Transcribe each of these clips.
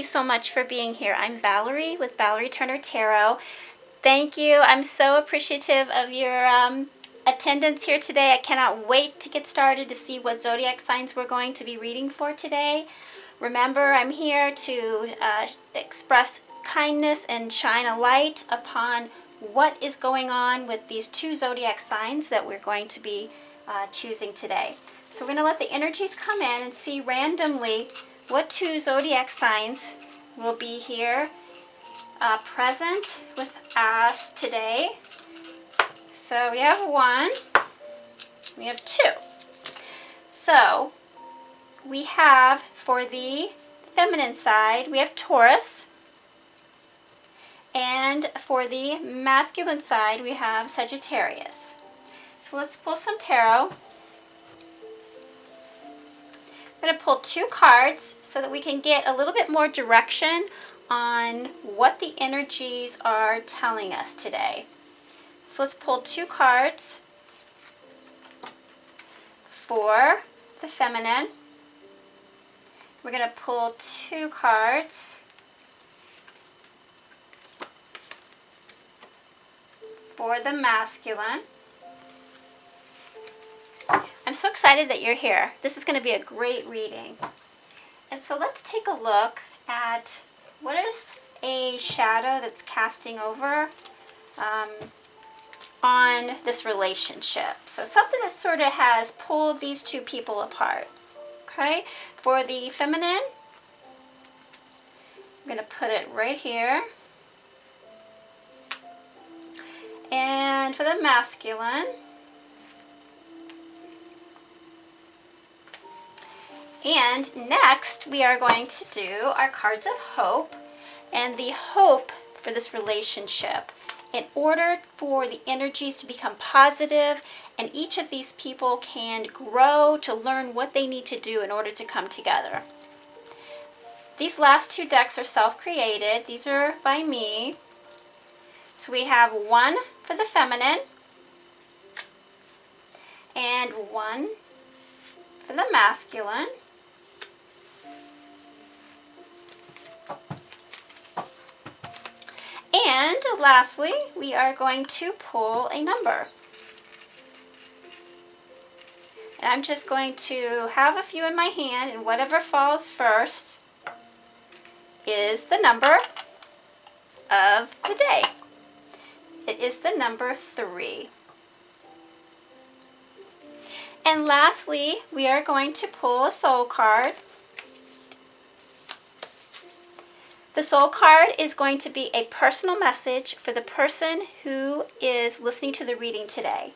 you so much for being here. I'm Valerie with Valerie Turner Tarot. Thank you. I'm so appreciative of your attendance here today. I cannot wait to get started to see what zodiac signs we're going to be reading for today. Remember, I'm here to express kindness and shine a light upon what is going on with these two zodiac signs that we're going to be choosing today. So we're going to let the energies come in and see randomly what two zodiac signs will be here present with us today. So we have one, we have two. So we have, for the feminine side, we have Taurus. And for the masculine side, we have Sagittarius. So let's pull some tarot. I'm going to pull two cards so that we can get a little bit more direction on what the energies are telling us today. So let's pull two cards for the feminine. We're going to pull two cards for the masculine. I'm so excited that you're here. This is going to be a great reading. And so let's take a look at what is a shadow that's casting over on this relationship. So something that sort of has pulled these two people apart. Okay? For the feminine, I'm going to put it right here. And for the masculine, and next, we are going to do our cards of hope, and the hope for this relationship in order for the energies to become positive and each of these people can grow to learn what they need to do in order to come together. These last two decks are self-created. These are by me. So we have one for the feminine and one for the masculine. And lastly, we are going to pull a number. And I'm just going to have a few in my hand, and whatever falls first is the number of the day. It is the number 3. And lastly, we are going to pull a soul card. The soul card is going to be a personal message for the person who is listening to the reading today.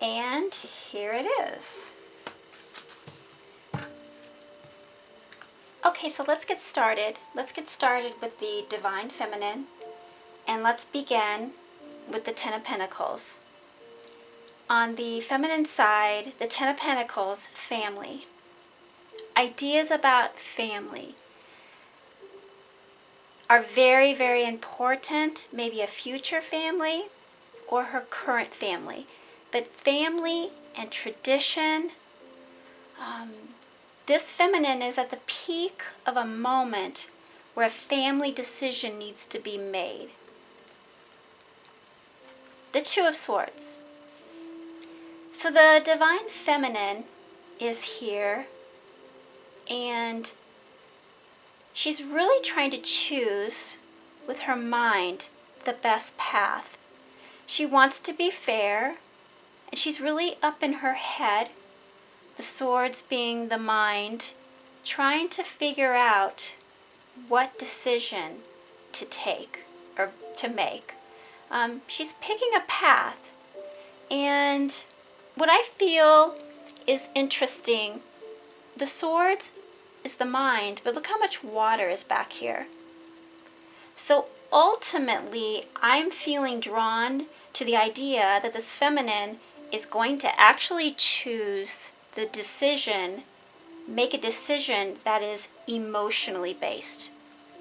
And here it is. Okay, so let's get started. Let's get started with the Divine Feminine. And let's begin with the Ten of Pentacles. On the feminine side, the Ten of Pentacles, family. Ideas about family are very, very important. Maybe a future family or her current family. But family and tradition, this feminine is at the peak of a moment where a family decision needs to be made. The Two of Swords. So the Divine Feminine is here, and she's really trying to choose with her mind the best path. She wants to be fair, and she's really up in her head, the swords being the mind, trying to figure out what decision to take or to make. She's picking a path, and what I feel is interesting, the swords is the mind, but look how much water is back here. So ultimately, I'm feeling drawn to the idea that this feminine is going to actually choose the decision, make a decision that is emotionally based.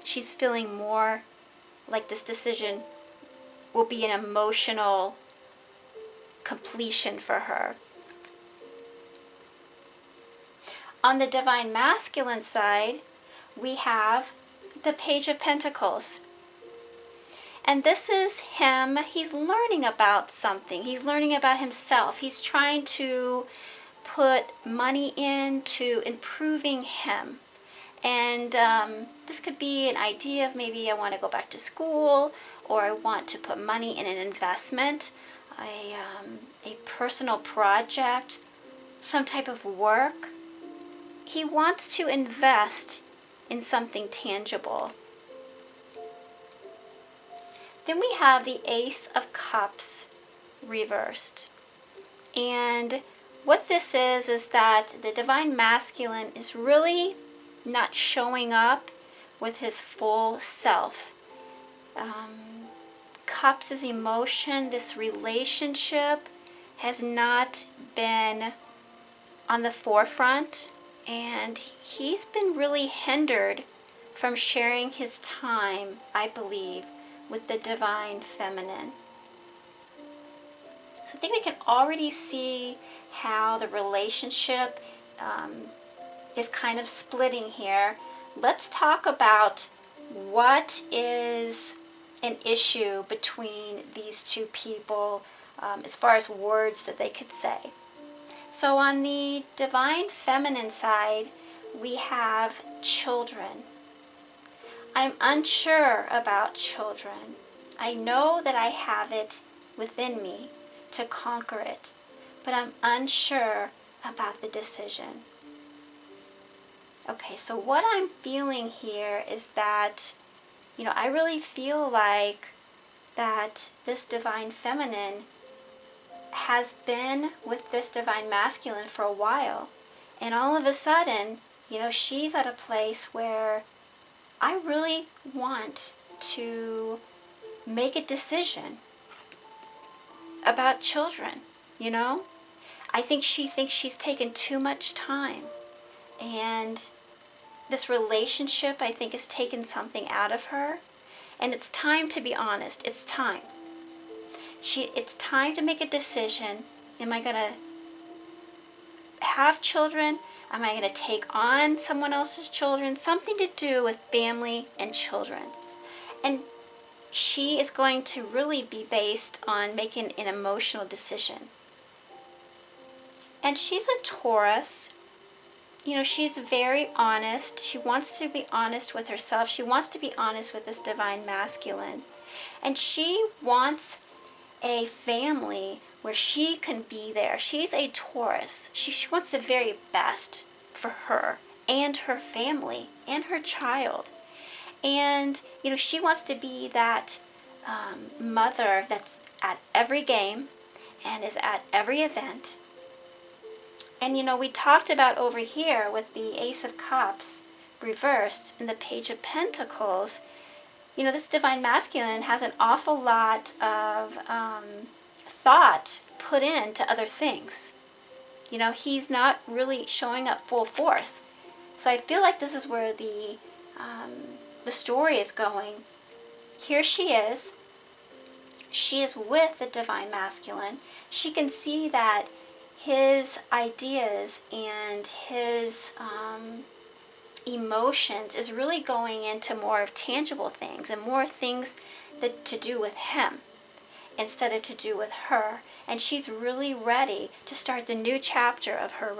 She's feeling more like this decision will be an emotional completion for her. On the Divine Masculine side, we have the Page of Pentacles. And this is him. He's learning about something. He's learning about himself. He's trying to put money into improving him. And this could be an idea of maybe I want to go back to school, or I want to put money in an investment, a personal project, some type of work. He wants to invest in something tangible. Then we have the Ace of Cups reversed. And what this is that the Divine Masculine is really not showing up with his full self. Cups is emotion. This relationship has not been on the forefront, and he's been really hindered from sharing his time, I believe, with the Divine Feminine. So I think we can already see how the relationship is kind of splitting here. Let's talk about what is an issue between these two people as far as words that they could say. So on the Divine Feminine side, we have children. I'm unsure about children. I know that I have it within me to conquer it, but I'm unsure about the decision. Okay, so what I'm feeling here is that, I really feel like that this Divine Feminine has been with this Divine Masculine for a while. And all of a sudden, she's at a place where I really want to make a decision about children, I think she thinks she's taken too much time. And this relationship, I think, has taken something out of her. And it's time to be honest. It's time. It's time to make a decision. Am I going to have children? Am I going to take on someone else's children? Something to do with family and children. And she is going to really be based on making an emotional decision. And she's a Taurus. She's very honest. She wants to be honest with herself. She wants to be honest with this Divine Masculine. And she wants a family where she can be there. She's a Taurus. She wants the very best for her and her family and her child. And, she wants to be that mother that's at every game and is at every event. And, we talked about over here with the Ace of Cups reversed and the Page of Pentacles, this Divine Masculine has an awful lot of thought put into other things. He's not really showing up full force. So I feel like this is where the story is going. Here she is. She is with the Divine Masculine. She can see that his ideas and his emotions is really going into more of tangible things and more things that to do with him instead of to do with her. And she's really ready to start the new chapter of her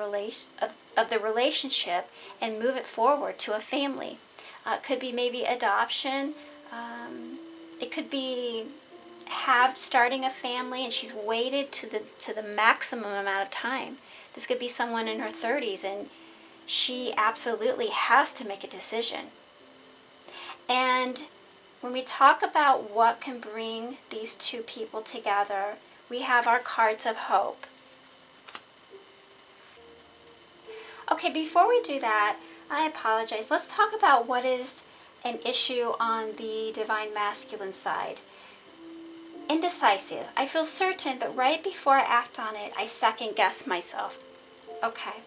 of the relationship and move it forward to a family. It could be maybe adoption. It could be starting a family, and she's waited to the maximum amount of time. This could be someone in her 30s, and she absolutely has to make a decision. And when we talk about what can bring these two people together, we have our cards of hope. Okay, before we do that, I apologize. Let's talk about what is an issue on the Divine Masculine side. Indecisive. I feel certain, but right before I act on it, I second guess myself. Okay,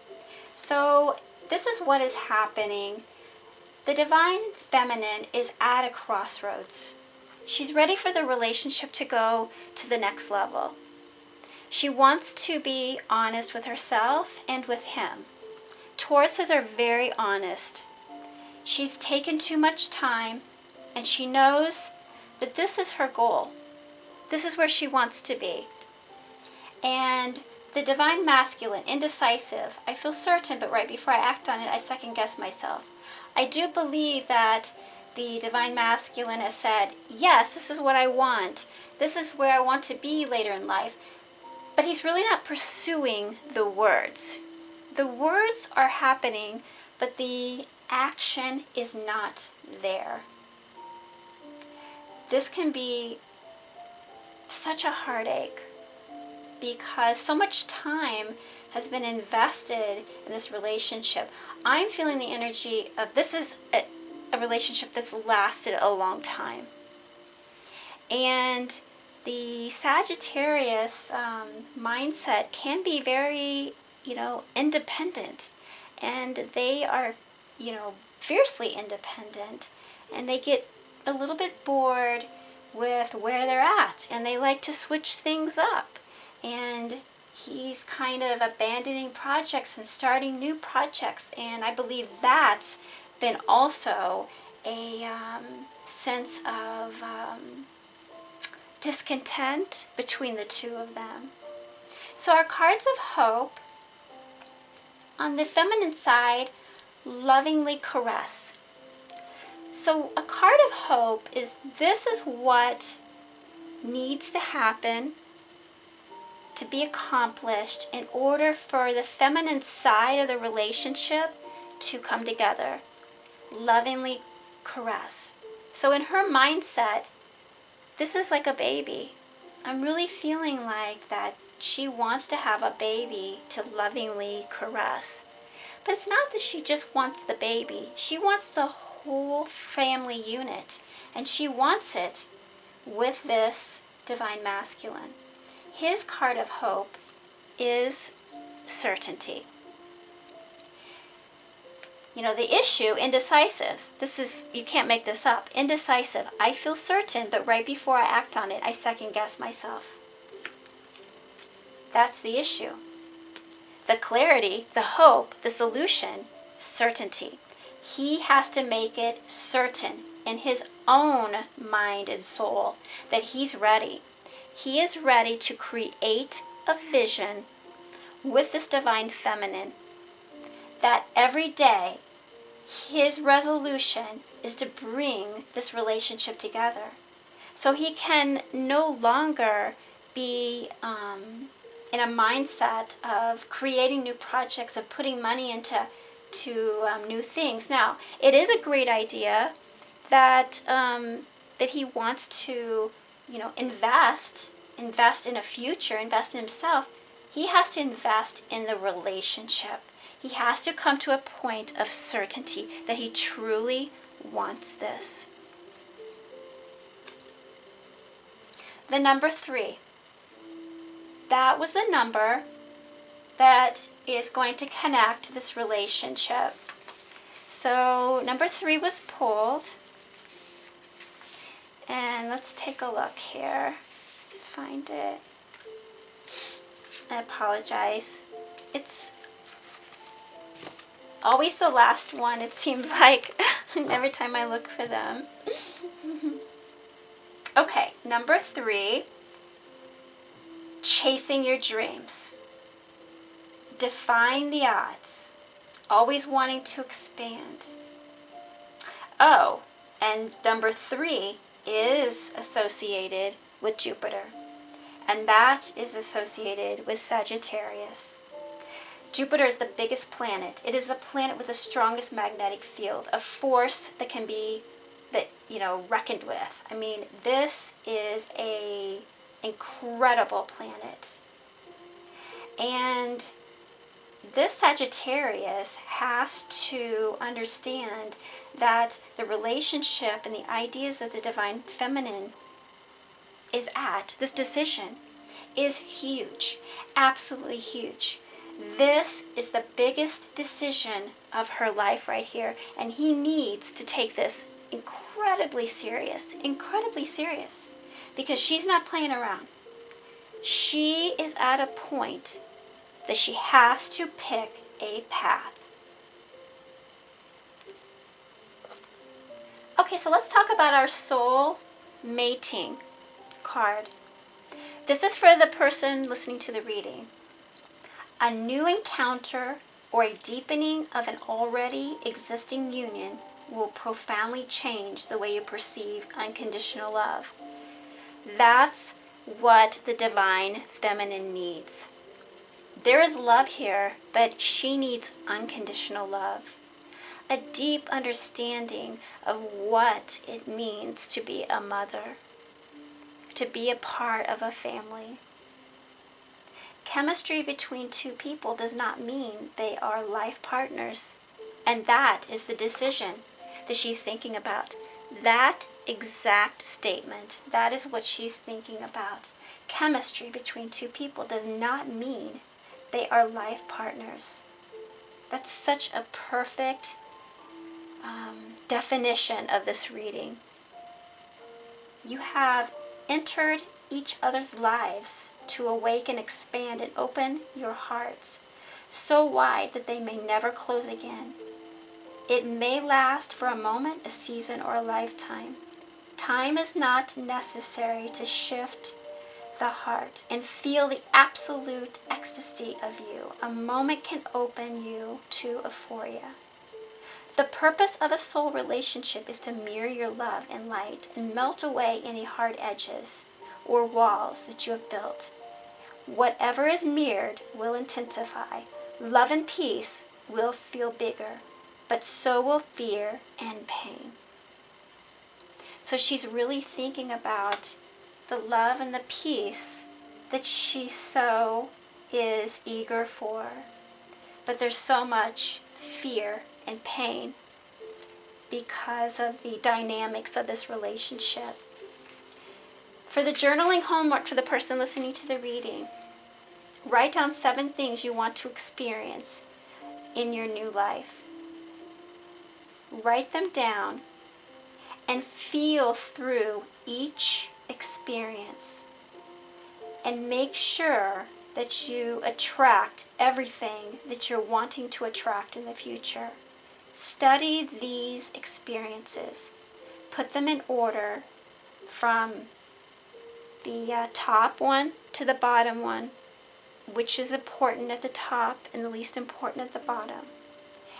so this is what is happening. The Divine Feminine is at a crossroads. She's ready for the relationship to go to the next level. She wants to be honest with herself and with him. Tauruses are very honest. She's taken too much time, and she knows that this is her goal. This is where she wants to be. And the divine masculine, indecisive, I feel certain, but right before I act on it, I second guess myself. I do believe that the divine masculine has said, yes, this is what I want. This is where I want to be later in life. But he's really not pursuing the words. The words are happening, but the action is not there. This can be such a heartache because so much time has been invested in this relationship. I'm feeling the energy of this is a relationship that's lasted a long time. And the Sagittarius mindset can be very, independent. And they are, fiercely independent. And they get a little bit bored with where they're at. And they like to switch things up. And he's kind of abandoning projects and starting new projects. And I believe that's been also a sense of discontent between the two of them. So our cards of hope, on the feminine side, lovingly caress. So a card of hope is this is what needs to happen to be accomplished in order for the feminine side of the relationship to come together. Lovingly caress. So in her mindset, this is like a baby. I'm really feeling like that she wants to have a baby to lovingly caress. But it's not that she just wants the baby. She wants the whole family unit. And she wants it with this divine masculine. His card of hope is certainty. The issue, indecisive. This is, you can't make this up. Indecisive. I feel certain, but right before I act on it, I second guess myself. That's the issue. The clarity, the hope, the solution, certainty. He has to make it certain in his own mind and soul that he's ready. He is ready to create a vision with this divine feminine that every day his resolution is to bring this relationship together. So he can no longer be in a mindset of creating new projects, of putting money into new things. Now, it is a great idea that he wants to, invest in a future, invest in himself. He has to invest in the relationship. He has to come to a point of certainty that he truly wants this. The number 3. That was the number that is going to connect this relationship. So number 3 was pulled. And let's take a look here. Let's find it. I apologize. It's always the last one, it seems like, every time I look for them. Okay, number 3, chasing your dreams. Defying the odds. Always wanting to expand. Oh, and number 3 is associated with Jupiter. And that is associated with Sagittarius. Jupiter is the biggest planet. It is the planet with the strongest magnetic field, a force that can be reckoned with. I mean, this is a incredible planet. And this Sagittarius has to understand that the relationship and the ideas that the divine feminine is at, this decision, is huge, absolutely huge. This is the biggest decision of her life right here, and he needs to take this incredibly serious, because she's not playing around. She is at a point that she has to pick a path. Okay, so let's talk about our soul mating card. This is for the person listening to the reading. A new encounter or a deepening of an already existing union will profoundly change the way you perceive unconditional love. That's what the divine feminine needs. There is love here, but she needs unconditional love. A deep understanding of what it means to be a mother, to be a part of a family. Chemistry between two people does not mean they are life partners. And that is the decision that she's thinking about. That exact statement, that is what she's thinking about. Chemistry between two people does not mean they are life partners. That's such a perfect definition of this reading. You have entered each other's lives to awaken, expand, and open your hearts so wide that they may never close again. It may last for a moment, a season, or a lifetime. Time is not necessary to shift the heart and feel the absolute ecstasy of you. A moment can open you to euphoria. The purpose of a soul relationship is to mirror your love and light and melt away any hard edges or walls that you have built. Whatever is mirrored will intensify. Love and peace will feel bigger, but so will fear and pain. So she's really thinking about the love and the peace that she so is eager for. But there's so much fear and pain because of the dynamics of this relationship. For the journaling homework for the person listening to the reading, write down 7 things you want to experience in your new life. Write them down and feel through each experience. And make sure that you attract everything that you're wanting to attract in the future. Study these experiences. Put them in order from the top one to the bottom one, which is important at the top and the least important at the bottom.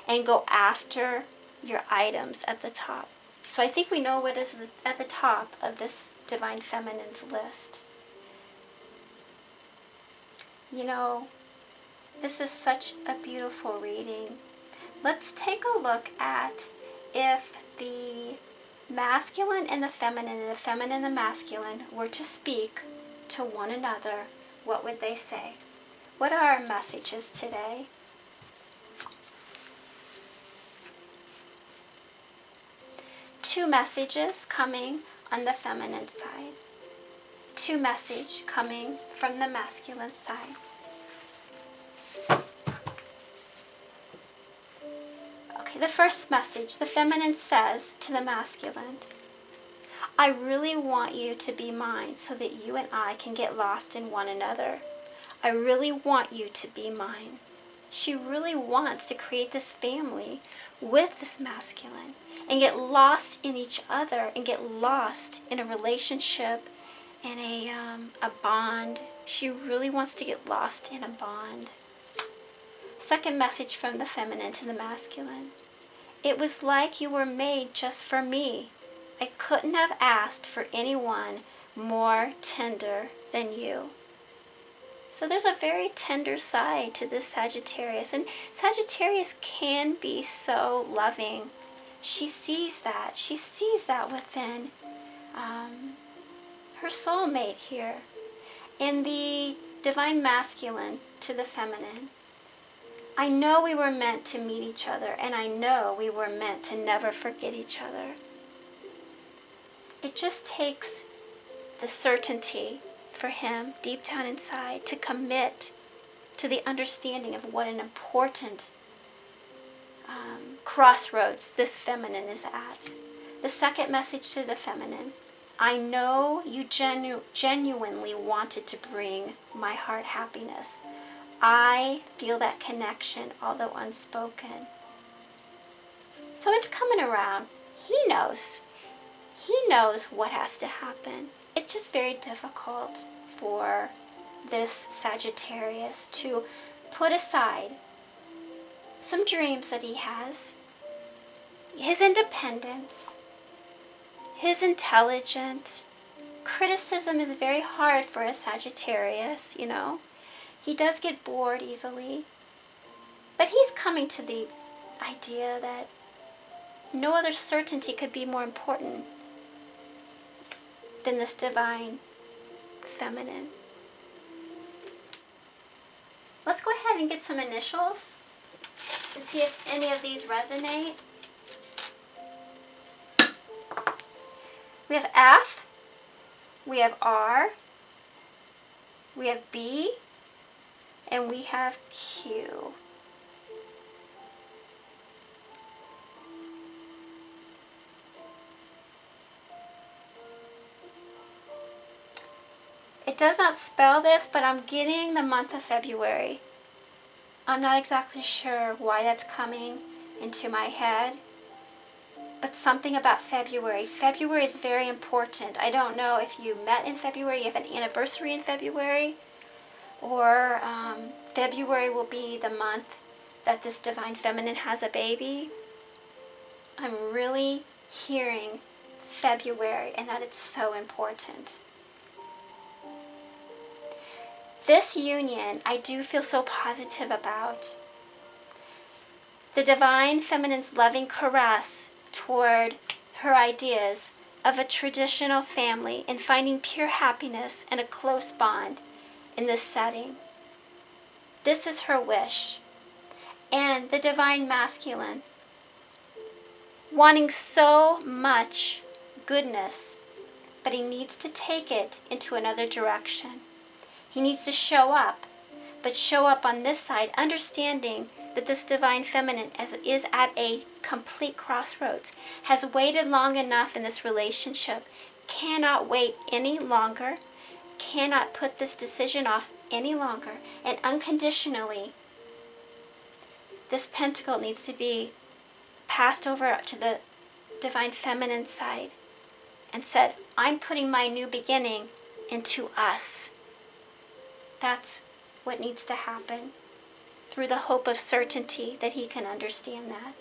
And go after your items at the top. So I think we know what is at the top of this Divine Feminine's list. You know, this is such a beautiful reading. Let's take a look at if the masculine and the feminine and the masculine were to speak to one another, what would they say? What are our messages today? Two messages coming on the feminine side. 2 messages coming from the masculine side. Okay, the first message, the feminine says to the masculine, I really want you to be mine so that you and I can get lost in one another. I really want you to be mine. She really wants to create this family with this masculine and get lost in each other and get lost in a relationship and a bond. She really wants to get lost in a bond. Second message from the feminine to the masculine. It was like you were made just for me. I couldn't have asked for anyone more tender than you. So there's a very tender side to this Sagittarius. And Sagittarius can be so loving. She sees that. She sees that within her soulmate here. In the divine masculine to the feminine, I know we were meant to meet each other, and I know we were meant to never forget each other. It just takes the certainty for him deep down inside to commit to the understanding of what an important crossroads this feminine is at. The second message to the feminine. I know you genuinely wanted to bring my heart happiness. I feel that connection, although unspoken. So it's coming around. He knows. He knows what has to happen. It's just very difficult for this Sagittarius to put aside some dreams that he has, his independence, his intelligence. Criticism is very hard for a Sagittarius, you know. He does get bored easily, but he's coming to the idea that no other certainty could be more important than this divine feminine. Let's go ahead and get some initials and see if any of these resonate. We have F, we have R, we have B, and we have Q. It does not spell this, but I'm getting the month of February. I'm not exactly sure why that's coming into my head, but something about February. February is very important. I don't know if you met in February, you have an anniversary in February, or February will be the month that this divine feminine has a baby. I'm really hearing February and that it's so important. This union, I do feel so positive about. The divine feminine's loving caress toward her ideas of a traditional family and finding pure happiness and a close bond in this setting. This is her wish. And the divine masculine, wanting so much goodness, but he needs to take it into another direction. He needs to show up, but show up on this side, understanding that this divine feminine is at a complete crossroads, has waited long enough in this relationship, cannot wait any longer, cannot put this decision off any longer, and unconditionally, this pentacle needs to be passed over to the divine feminine side and said, I'm putting my new beginning into us. That's what needs to happen, through the hope of certainty that he can understand that.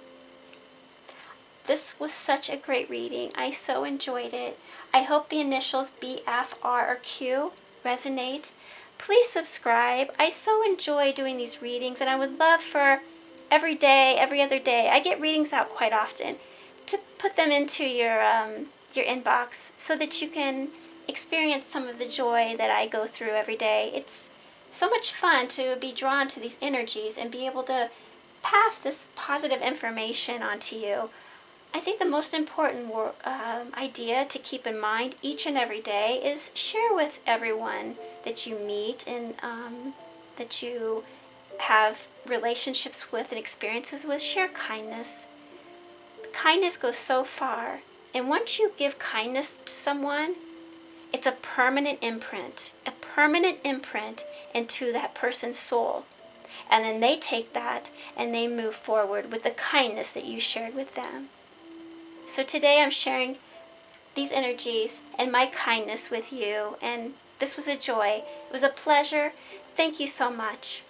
This was such a great reading. I so enjoyed it. I hope the initials B, F, R, or Q resonate. Please subscribe. I so enjoy doing these readings, and I would love for every day, every other day, I get readings out quite often, to put them into your inbox so that you can experience some of the joy that I go through every day. It's so much fun to be drawn to these energies and be able to pass this positive information on to you. I think the most important idea to keep in mind each and every day is share with everyone that you meet and that you have relationships with and experiences with. Share kindness. Kindness goes so far. And once you give kindness to someone, it's a permanent imprint into that person's soul. And then they take that and they move forward with the kindness that you shared with them. So today I'm sharing these energies and my kindness with you, and this was a joy. It was a pleasure. Thank you so much.